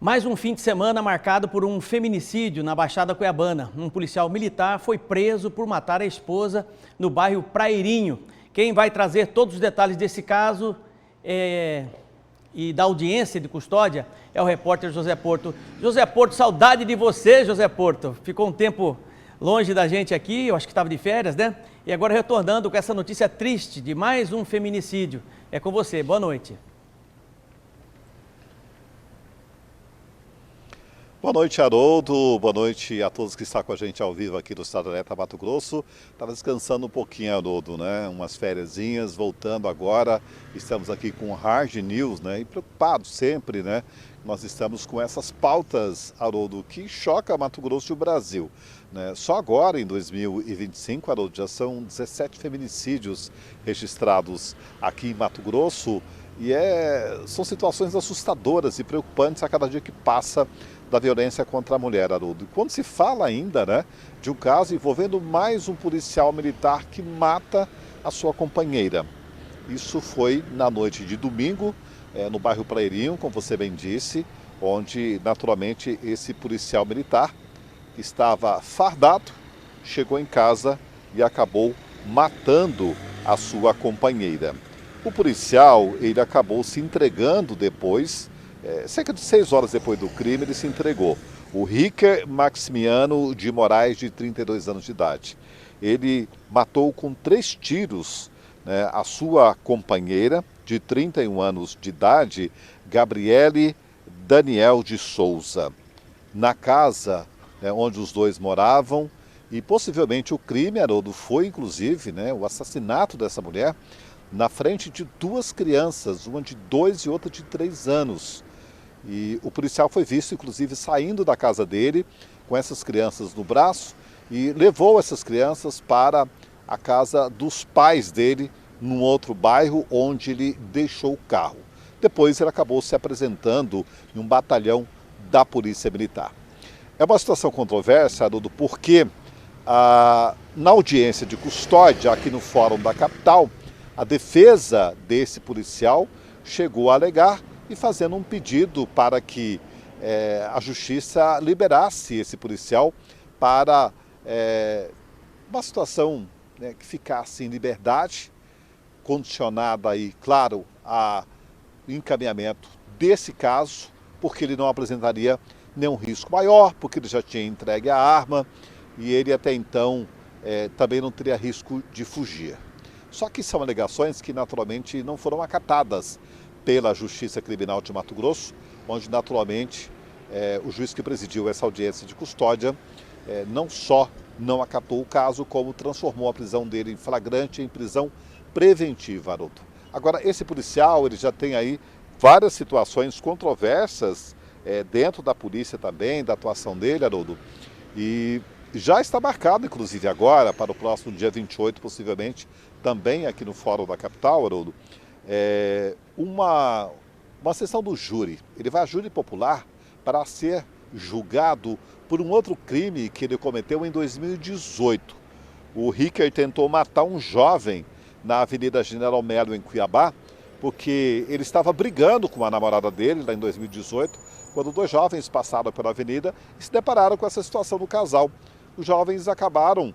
Mais um fim de semana marcado por um feminicídio na Baixada Cuiabana. Um policial militar foi preso por matar a esposa no bairro Praeirinho. Quem vai trazer todos os detalhes desse caso e da audiência de custódia é o repórter José Porto. José Porto, saudade de você, José Porto. Ficou um tempo longe da gente aqui, eu acho que estava de férias, né? E agora retornando com essa notícia triste de mais um feminicídio. É com você, boa noite. Boa noite, Haroldo. Boa noite a todos que estão com a gente ao vivo aqui do Estado Alerta Mato Grosso. Estava descansando um pouquinho, Haroldo, né? Umas fériasinhas, voltando agora. Estamos aqui com o Hard News, né? E preocupados sempre, né? Nós estamos com essas pautas, Haroldo, que choca Mato Grosso e o Brasil, né? Só agora, em 2025, Haroldo, já são 17 feminicídios registrados aqui em Mato Grosso. E são situações assustadoras e preocupantes a cada dia que passa da violência contra a mulher, Haroldo. E quando se fala ainda, né, de um caso envolvendo mais um policial militar que mata a sua companheira. Isso foi na noite de domingo, no bairro Praeirinho, como você bem disse, onde naturalmente esse policial militar que estava fardado chegou em casa e acabou matando a sua companheira. O policial, ele acabou se entregando depois, cerca de 6 horas depois do crime, ele se entregou. O Ricker Maximiano de Moraes, de 32 anos de idade. Ele matou com 3 tiros, né, a sua companheira, de 31 anos de idade, Gabriele Daniel de Souza, na casa, né, onde os dois moravam. E possivelmente o crime, Haroldo, foi inclusive, né, o assassinato dessa mulher na frente de 2 crianças, uma de 2 e outra de 3 anos. E o policial foi visto, inclusive, saindo da casa dele com essas crianças no braço e levou essas crianças para a casa dos pais dele, num outro bairro onde ele deixou o carro. Depois ele acabou se apresentando em um batalhão da Polícia Militar. É uma situação controversa, Haroldo, porque na audiência de custódia aqui no Fórum da Capital, a defesa desse policial chegou a alegar e fazendo um pedido para que a justiça liberasse esse policial para uma situação, né, que ficasse em liberdade, condicionada aí, claro, a encaminhamento desse caso, porque ele não apresentaria nenhum risco maior, porque ele já tinha entregue a arma e ele até então também não teria risco de fugir. Só que são alegações que naturalmente não foram acatadas pela Justiça Criminal de Mato Grosso, onde naturalmente o juiz que presidiu essa audiência de custódia não só não acatou o caso, como transformou a prisão dele em flagrante em prisão preventiva, Haroldo. Agora, esse policial, ele já tem aí várias situações controversas dentro da polícia também, da atuação dele, Haroldo, e já está marcado, inclusive agora, para o próximo dia 28, possivelmente, também aqui no Fórum da Capital, Haroldo, uma sessão do júri. Ele vai a júri popular para ser julgado por um outro crime que ele cometeu em 2018. O Ricker tentou matar um jovem na Avenida General Melo, em Cuiabá, porque ele estava brigando com a namorada dele, lá em 2018, quando 2 jovens passaram pela avenida e se depararam com essa situação do casal. Os jovens acabaram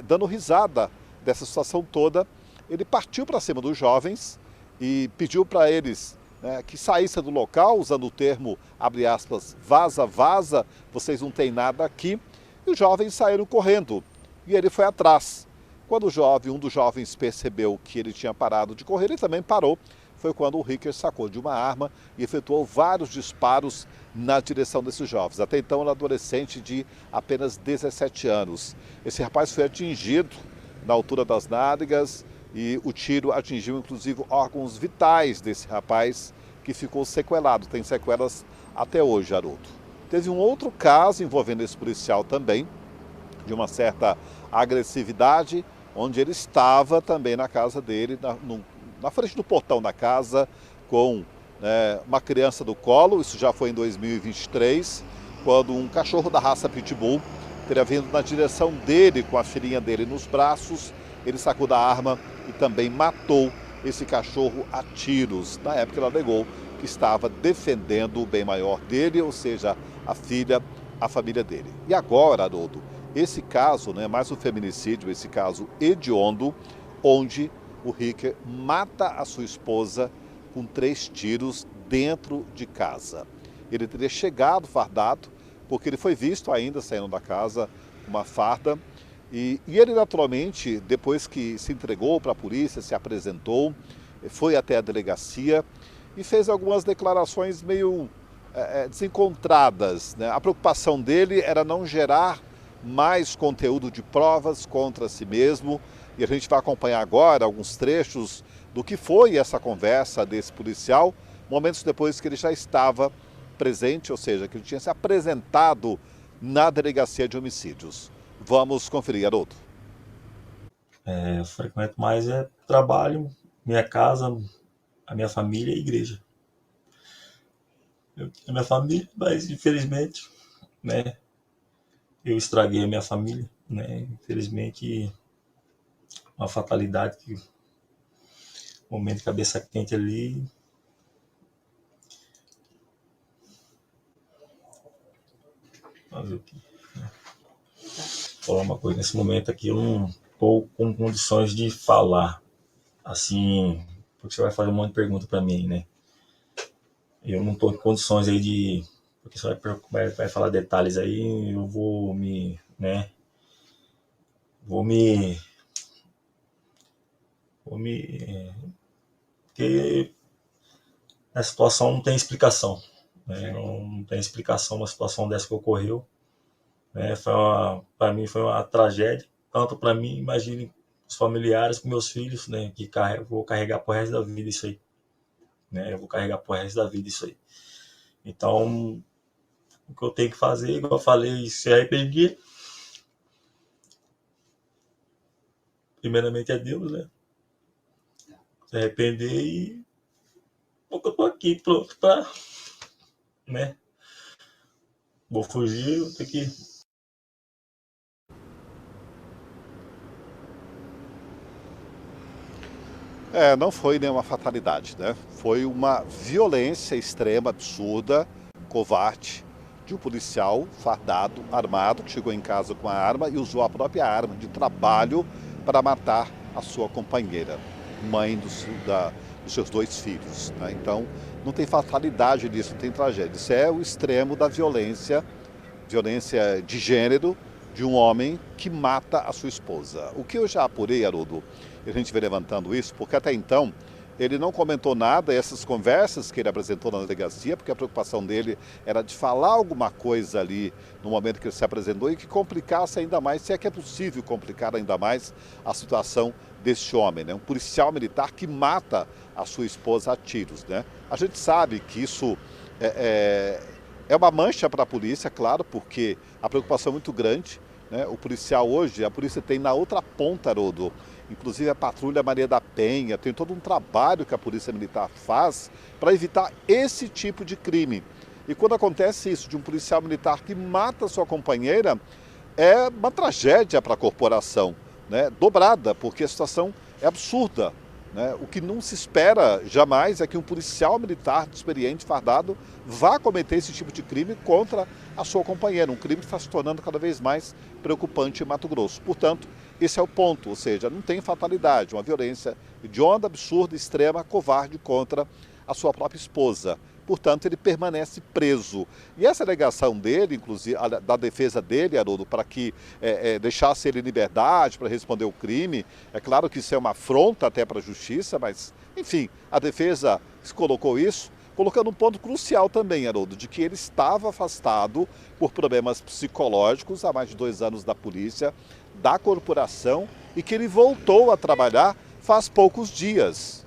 dando risada dessa situação toda. Ele partiu para cima dos jovens e pediu para eles, né, que saíssem do local, usando o termo, abre aspas, vaza, vaza, vocês não têm nada aqui. E os jovens saíram correndo e ele foi atrás. Quando um dos jovens percebeu que ele tinha parado de correr, ele também parou. Foi quando o Ricker sacou de uma arma e efetuou vários disparos na direção desses jovens. Até então, ele é adolescente de apenas 17 anos. Esse rapaz foi atingido na altura das nádegas e o tiro atingiu, inclusive, órgãos vitais desse rapaz, que ficou sequelado. Tem sequelas até hoje, Haroldo. Teve um outro caso envolvendo esse policial também, de uma certa agressividade, onde ele estava também na casa dele, na frente do portão da casa, com uma criança do colo. Isso já foi em 2023, quando um cachorro da raça Pitbull teria vindo na direção dele com a filhinha dele nos braços. Ele sacou da arma e também matou esse cachorro a tiros. Na época ele alegou que estava defendendo o bem maior dele, ou seja, a filha, a família dele. E agora, Haroldo, esse caso, não é mais um feminicídio, esse caso hediondo, onde o Ricker mata a sua esposa com 3 tiros dentro de casa. Ele teria chegado fardado, porque ele foi visto ainda saindo da casa com uma farda. E ele naturalmente, depois que se entregou para a polícia, se apresentou, foi até a delegacia e fez algumas declarações meio desencontradas, né? A preocupação dele era não gerar mais conteúdo de provas contra si mesmo. E a gente vai acompanhar agora alguns trechos do que foi essa conversa desse policial, momentos depois que ele já estava presente, ou seja, que ele tinha se apresentado na delegacia de homicídios. Vamos conferir, Haroldo. Eu frequento mais trabalho, minha casa, a minha família e a igreja. A minha família, mas infelizmente, né, eu estraguei a minha família, né, infelizmente, uma fatalidade, que momento de cabeça quente ali. Fazer o quê? Falar uma coisa, nesse momento aqui eu não estou com condições de falar, assim, porque você vai fazer um monte de pergunta para mim, né? Eu não estou em condições aí de, porque você vai falar detalhes aí, eu vou me, né? Porque a situação não tem explicação, né? Não tem explicação uma situação dessa que ocorreu, né? Para mim foi uma tragédia, tanto para mim, imagine os familiares com meus filhos, né? Que vou carregar pro resto da vida isso aí, né? Eu vou carregar pro resto da vida isso aí. Então, o que eu tenho que fazer, igual eu falei, se arrepender, primeiramente é Deus, né? Se arrepender e porque eu tô aqui pronto pra, né? Vou fugir, vou ter que. Não foi nenhuma fatalidade, né? Foi uma violência extrema, absurda, covarde, de um policial fardado, armado, que chegou em casa com a arma e usou a própria arma de trabalho para matar a sua companheira, mãe dos seus 2 filhos, né? Então, não tem fatalidade nisso, não tem tragédia. Isso é o extremo da violência de gênero, de um homem que mata a sua esposa. O que eu já apurei, Haroldo, e a gente vem levantando isso, porque até então ele não comentou nada, essas conversas que ele apresentou na delegacia, porque a preocupação dele era de falar alguma coisa ali no momento que ele se apresentou e que complicasse ainda mais, se é que é possível complicar ainda mais a situação deste homem, né? Um policial militar que mata a sua esposa a tiros, né? A gente sabe que isso é uma mancha para a polícia, claro, porque a preocupação é muito grande, né? O policial hoje, a polícia tem na outra ponta, Haroldo, inclusive a Patrulha Maria da Penha, tem todo um trabalho que a Polícia Militar faz para evitar esse tipo de crime. E quando acontece isso, de um policial militar que mata sua companheira, é uma tragédia para a corporação, né? Dobrada, porque a situação é absurda, né? O que não se espera jamais é que um policial militar experiente, fardado, vá cometer esse tipo de crime contra a sua companheira, um crime que está se tornando cada vez mais preocupante em Mato Grosso. Portanto, esse é o ponto, ou seja, não tem fatalidade, uma violência hedionda, absurda, extrema, covarde contra a sua própria esposa. Portanto, ele permanece preso. E essa alegação dele, inclusive, da defesa dele, Haroldo, para que deixasse ele em liberdade para responder o crime, é claro que isso é uma afronta até para a justiça, mas, enfim, a defesa colocou isso, colocando um ponto crucial também, Haroldo, de que ele estava afastado por problemas psicológicos há mais de 2 anos da polícia, da corporação, e que ele voltou a trabalhar faz poucos dias.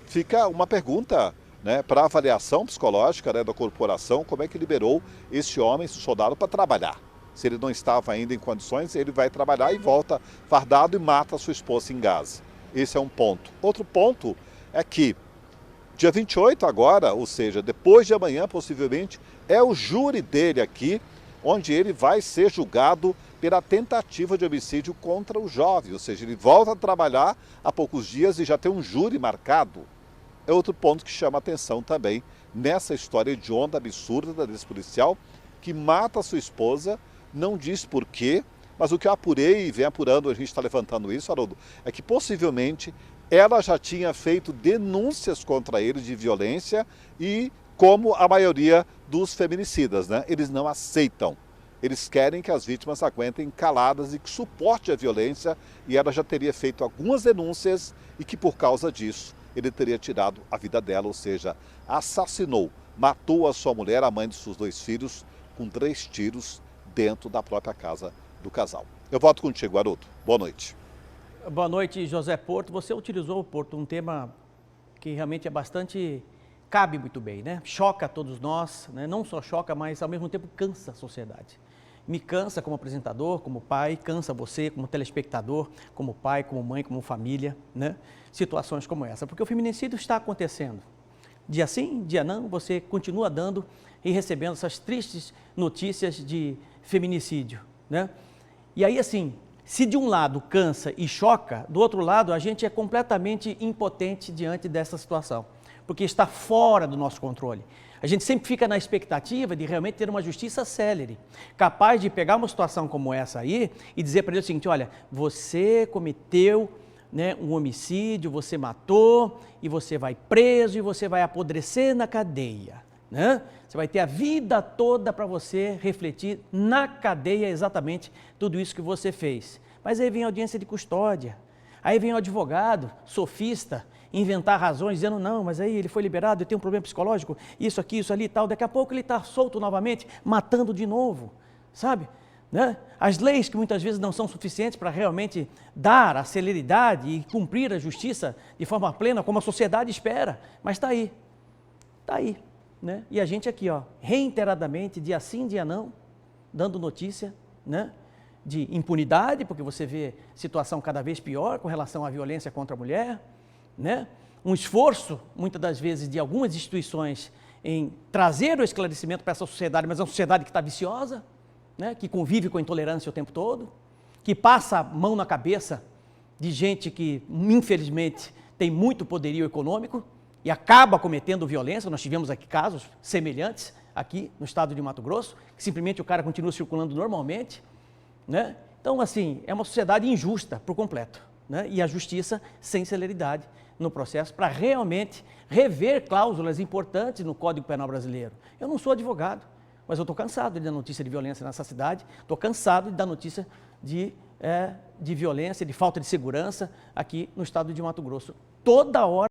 Fica uma pergunta, né, para avaliação psicológica, né, da corporação, como é que liberou esse homem, esse soldado, para trabalhar. Se ele não estava ainda em condições, ele vai trabalhar e volta fardado e mata a sua esposa em Gaza. Esse é um ponto. Outro ponto é que dia 28 agora, ou seja, depois de amanhã, possivelmente, é o júri dele aqui, onde ele vai ser julgado pela tentativa de homicídio contra o jovem. Ou seja, ele volta a trabalhar há poucos dias e já tem um júri marcado. é outro ponto que chama atenção também nessa história hedionda, absurda desse policial que mata a sua esposa, não diz por quê, mas o que eu apurei e vem apurando, a gente está levantando isso, Haroldo, é que possivelmente ela já tinha feito denúncias contra ele de violência e como a maioria dos feminicidas, né? Eles não aceitam. Eles querem que as vítimas aguentem caladas e que suporte a violência, e ela já teria feito algumas denúncias e que por causa disso ele teria tirado a vida dela, ou seja, assassinou, matou a sua mulher, a mãe de seus 2 filhos, com 3 tiros dentro da própria casa do casal. Eu volto contigo, Haroldo. Boa noite. Boa noite, José Porto. Você utilizou, Porto, um tema que realmente é bastante... cabe muito bem, né? Choca a todos nós, né? Não só choca, mas ao mesmo tempo cansa a sociedade. Me cansa como apresentador, como pai, cansa você como telespectador, como pai, como mãe, como família, né? Situações como essa, porque o feminicídio está acontecendo. Dia sim, dia não, você continua dando e recebendo essas tristes notícias de feminicídio, né? E aí, assim, se de um lado cansa e choca, do outro lado a gente é completamente impotente diante dessa situação, porque está fora do nosso controle. A gente sempre fica na expectativa de realmente ter uma justiça célere, capaz de pegar uma situação como essa aí e dizer para ele o seguinte: olha, você cometeu, né, um homicídio, você matou e você vai preso e você vai apodrecer na cadeia, né? Você vai ter a vida toda para você refletir na cadeia exatamente tudo isso que você fez. Mas aí vem a audiência de custódia, aí vem o advogado, sofista, inventar razões, dizendo, não, mas aí ele foi liberado, ele tem um problema psicológico, isso aqui, isso ali e tal, daqui a pouco ele está solto novamente, matando de novo, sabe? Né? As leis que muitas vezes não são suficientes para realmente dar a celeridade e cumprir a justiça de forma plena, como a sociedade espera, mas está aí, né? E a gente aqui, ó, reiteradamente, dia sim, dia não, dando notícia, né, de impunidade, porque você vê situação cada vez pior com relação à violência contra a mulher, né? Um esforço, muitas das vezes, de algumas instituições em trazer o esclarecimento para essa sociedade, mas é uma sociedade que está viciosa, né? Que convive com a intolerância o tempo todo, que passa a mão na cabeça de gente que, infelizmente, tem muito poderio econômico e acaba cometendo violência. Nós tivemos aqui casos semelhantes aqui no estado de Mato Grosso, que simplesmente o cara continua circulando normalmente, né? Então, assim, é uma sociedade injusta por completo, né? E a justiça sem celeridade no processo para realmente rever cláusulas importantes no Código Penal brasileiro. Eu não sou advogado, mas eu estou cansado de dar notícia de violência nessa cidade, estou cansado de dar notícia de violência, de falta de segurança aqui no estado de Mato Grosso. Toda hora